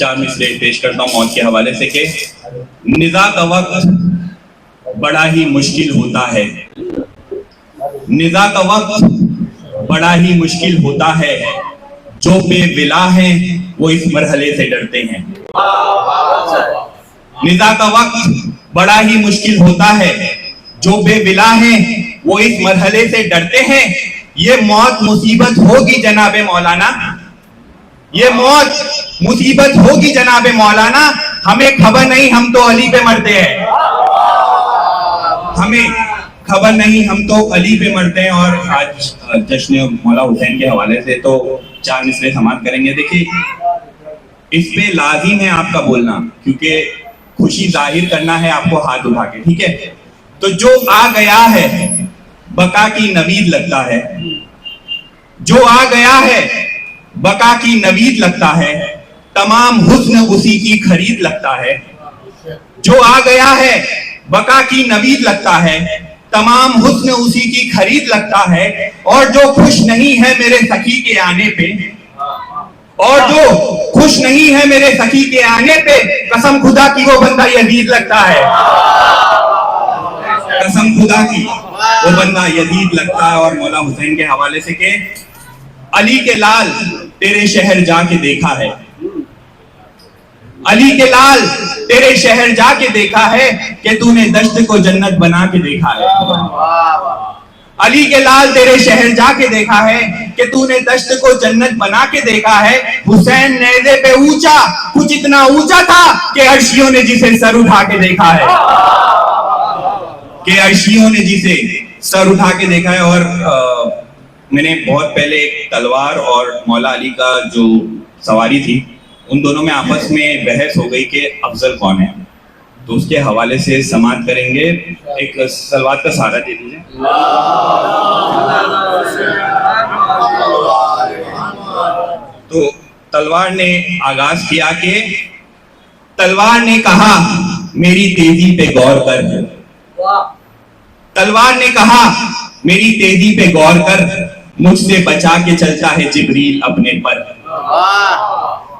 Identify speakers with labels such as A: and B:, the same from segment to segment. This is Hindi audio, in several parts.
A: चार मिसरे पेश करता हूँ मौत के हवाले से कि निज़ा का वक्त बड़ा ही मुश्किल होता है, निज़ा का वक्त बड़ा ही मुश्किल होता है, जो बेविला हैं वो इस मरहले से डरते हैं। निज़ा का वक्त बड़ा ही मुश्किल होता है, जो बेविला हैं वो इस मरहले से डरते हैं। ये मौत मुसीबत होगी जनाबे मौलाना, ये मौत मुसीबत होगी जनाबे मौलाना, हमें खबर नहीं हम तो अली पे मरते हैं, हमें खबर नहीं हम तो अली पे मरते हैं। और आज जश्न मौला हुसैन के हवाले से तो चार मिसरे समाप्त करेंगे। देखिए इस पे लाजिम है आपका बोलना, क्योंकि खुशी जाहिर करना है आपको हाथ उठा के, ठीक है। तो जो आ गया है बका की नवीद लगता है, जो आ गया है बका की नवीद लगता है, तमाम हुस्न उसी की खरीद लगता है। जो आ गया है बका की नवीद लगता है, तमाम हुस्न उसी की खरीद लगता है। और जो खुश नहीं है मेरे सखी के आने पे, और जो खुश नहीं है मेरे सखी के आने पे, कसम खुदा की वो बंदा यजीद लगता है, कसम खुदा की वो बंदा यजीद लगता है। और मौला हुसैन के हवाले से के अली के लाल तेरे शहर जाके देखा है, अली के लाल तेरे शहर जाके देखा है कि तूने दश्त को जन्नत बना के देखा है। अली के लाल तेरे शहर जाके देखा है कि तूने दश्त को जन्नत बना के देखा है। हुसैन नेज़े पे ऊंचा, कुछ इतना ऊंचा था कि अर्शियों ने जिसे सर उठा के देखा है, कि अर्शियों ने जिसे सर उठा के देखा है। और मैंने बहुत पहले एक तलवार और मौला अली का जो सवारी थी, उन दोनों में आपस में बहस हो गई कि अफजल कौन है, तो उसके हवाले से समाप्त करेंगे। एक सलवात का सहारा दे दीजिए। तो तलवार ने आगाज किया कि तलवार ने कहा मेरी तेजी पे गौर कर, तलवार ने कहा मेरी तेजी पे गौर कर, मुझसे बचा के चलता है जिब्रील अपने पर।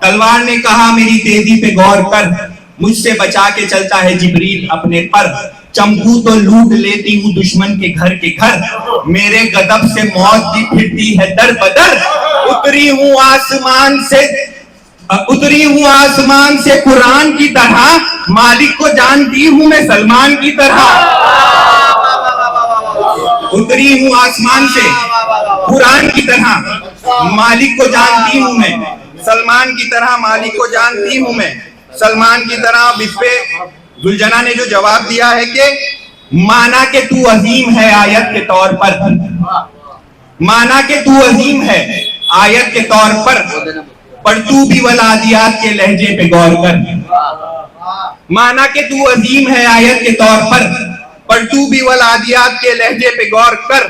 A: तलवार ने कहा मेरी तेजी पे गौर कर, मुझसे बचा के चलता है जिब्रील अपने पर। चंपू तो लूट लेती हूँ दुश्मन के घर, मेरे गदब से मौत भी फिरती है दर बदर। उतरी हूँ आसमान से कुरान की तरह, मालिक को जानती हूँ मैं सलमान की तरह। उतरी हूँ आसमान से कुरान की तरह, मालिक को जानती हूँ मैं सलमान की तरह, मालिक को जानती हूँ मैं सलमान की तरह। अब इस पे दुलजना ने जो जवाब दिया है कि माना के तू अजीम है आयत के तौर पर, माना के तू अजीम है आयत के तौर पर तू भी वलादियात के लहजे पे गौर कर। माना के तू अजीम है आयत के तौर पर तू भी वलादियात के लहजे पे गौर कर।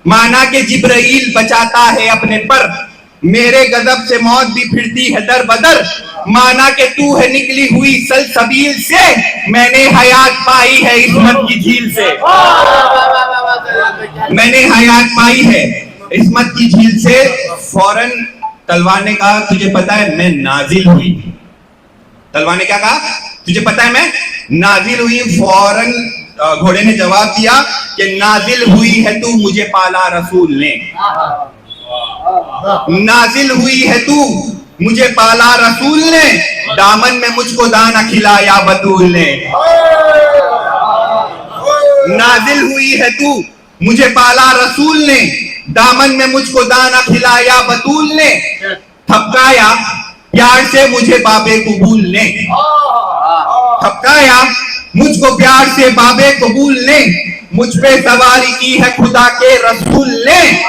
A: माना के जिब्राइल बचाता है अपने पर, मेरे गजब से मौत भी फिरती है दर बदर। माना के तू है निकली हुई सलसबील से, मैंने हयात पाई है इस्मत की झील से, मैंने हयात पाई है इस्मत की झील से। फौरन तलवार ने कहा तुझे पता है मैं नाजिल हुई, तलवार ने क्या कहा तुझे पता है मैं नाजिल हुई। फौरन घोड़े ने जवाब दिया कि नाजिल हुई है तू मुझे पाला रसूल ने, नाजिल हुई है तू मुझे पाला रसूल ने, दामन में मुझको दाना खिलाया बतूल ने। नाजिल हुई है तू मुझे पाला रसूल ने, दामन में मुझको दाना खिलाया बतूल ने। थपकाया प्यार से मुझे बाबे कबूल ने, थपकाया मुझको प्यार से बाबे कबूल ने, मुझ पे सवारी की है खुदा के रसूल ने।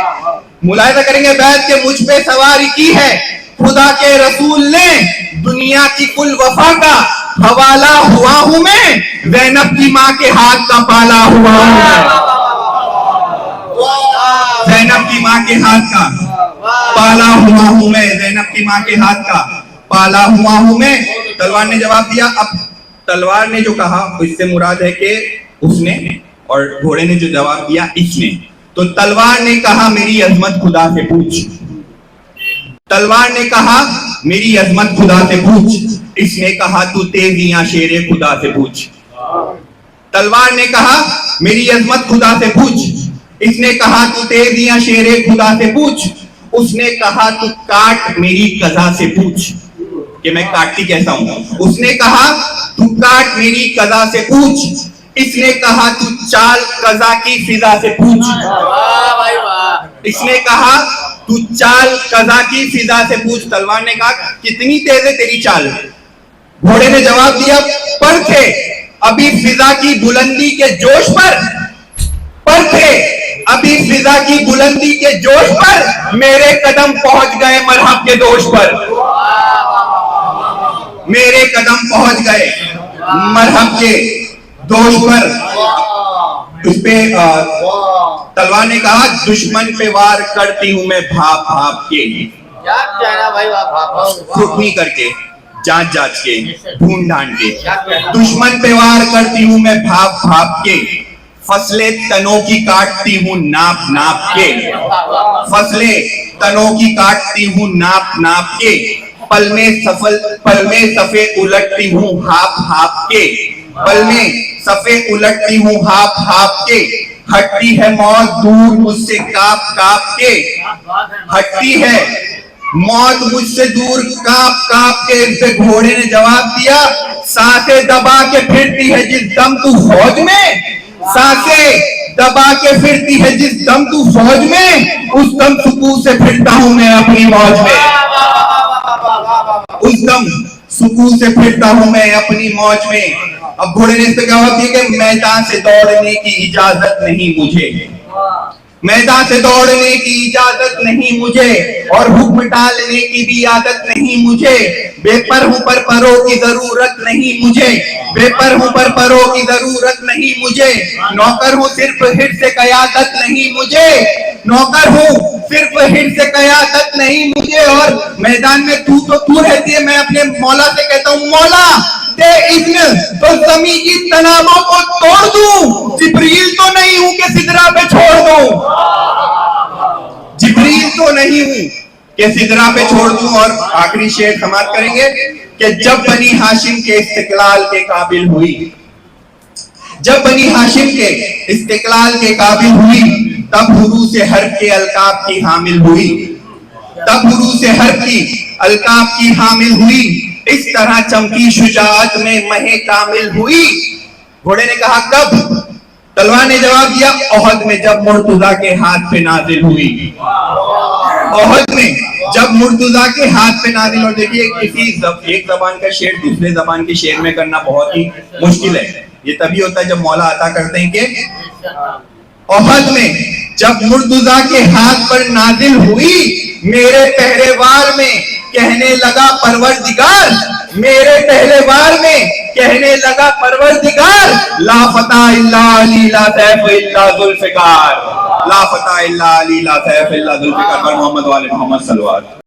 A: मुलाहिजा करेंगे बैठ के मुझ पे सवारी की है खुदा के रसूल ने, दुनिया की कुल वफा का हवाला हुआ ज़ैनब की माँ के हाथ का पाला हुआ हूं मैं। ज़ैनब की माँ के हाथ का पाला हुआ हूं मैं, ज़ैनब की माँ के हाथ का पाला हुआ हूं मैं। तलवार ने जवाब दिया। अब तलवार ने जो कहा इससे मुराद है कि उसने, और घोड़े ने जो जवाब दिया इसने। तो तलवार ने कहा मेरी अजमत खुदा से पूछ। तलवार ने कहा मेरी अजमत खुदा से पूछ। इसने कहा तू तेजियां शेरे खुदा से पूछ। तलवार ने कहा मेरी अजमत खुदा से पूछ। इसने कहा तू तेजियां शेरे खुदा से पूछ। उसने कहा तू काट मेरी कज़ा से पूछ कि मैं काटती कैसा हूं। उसने कहा तू काट मेरी कज़ा से पूछ। इसने कहा तू चाल कज़ा की फिजा से पूछ। इसने कहा तू चाल कज़ा की फिजा से पूछ। तलवार ने कहा कितनी तेज है तेरी चाल। घोड़े ने जवाब दिया पर थे अभी फिजा की बुलंदी के जोश पर थे अभी फिजा की बुलंदी के जोश पर मेरे कदम पहुंच गए मरहब के दोष पर। मेरे कदम पहुंच गए मरहब के दोष पर। उस पे तलवार ने कहा दुश्मन पे वार करती हूं मैं भाप भाप के, फुटनी करके, जांच जांच के, ढूंढ ढांड के। दुश्मन पे वार करती हूं मैं भाप भाप के। फसले तनों की काटती हूं नाप नाप के। फसले तनों की काटती हूं नाप नाप के। पल में सफे उलटती हूं हाप हाप के। पल में सफे उलटती हूं हाप हाप के। हटती है मौत दूर मुझसे काप काप के। हटती है मौत मुझसे दूर काप काप के। इस पे घोड़े ने जवाब दिया सांसें दबा के फिरती है जिस दम तू फौज में। सांसें दबा के फिरती है जिस दम तू फौज में। उस दम सुकून से फिरता हूं मैं अपनी मौज में। उस दम सुकून से फिरता हूं मैं अपनी मौज में। अब घोड़े ने इस पे जवाब दिया कि मैदान से दौड़ने की इजाजत नहीं मुझे। मैदान से दौड़ने की इजाजत नहीं मुझे और हुक्म टालने की भी आदत नहीं मुझे। बेपर हूं पर परों की जरूरत नहीं मुझे। बेपर हूं पर परों की जरूरत नहीं मुझे। नौकर हूं सिर्फ हिट से कयादत नहीं मुझे। नौकर हूं सिर्फ हिट से कयादत नहीं मुझे। और मैदान में तू रहती है, मैं अपने मौला से कहता हूं मौला दे इज़्न तो ज़मीन की तनाबों को तोड़ दूं। जिब्रील तो नहीं हूं कि सिदरा पे छोड़ दूं। जिब्रील तो नहीं हूं कि सिदरा पे छोड़ दूं। और आखिरी शेर समाप्त करेंगे कि जब बनी हाशिम के इस्तिकलाल के काबिल हुई, जब बनी हाशिम के इस्तिकलाल के काबिल हुई, तब हुरू से हर्फ के अलकाब की हामिल हुई। तब हुरू से हर्फ की अलकाब की हामिल हुई। इस तरह चमकी शुजाअत में महे कामिल हुई। घोड़े ने कहा कब? तलवार ने जवाब दिया ओहद में जब मुर्तजा के हाथ पे नाजिल हुई। ओहद में जब मुर्तजा के हाथ पे नाजिल। और देखिए एक जबान का शेर दूसरे जबान के शेर में करना बहुत ही मुश्किल है। ये तभी होता है जब मौला अता करते हैं कि ओहद में जब मुर्तजा के हाथ पर नाजिल हुई, मेरे पहरेवार में कहने लगा परवरदिगार। मेरे पहरेवार में कहने लगा परवरदिगार ला फता इल्ला अली ला सैफ इल्ला जुल्फिकार। ला फता इल्ला अली ला सैफ इल्ला जुल्फिकार। मोहम्मद वाले मोहम्मद सल्लल्लाहु अलैहि वसल्लम।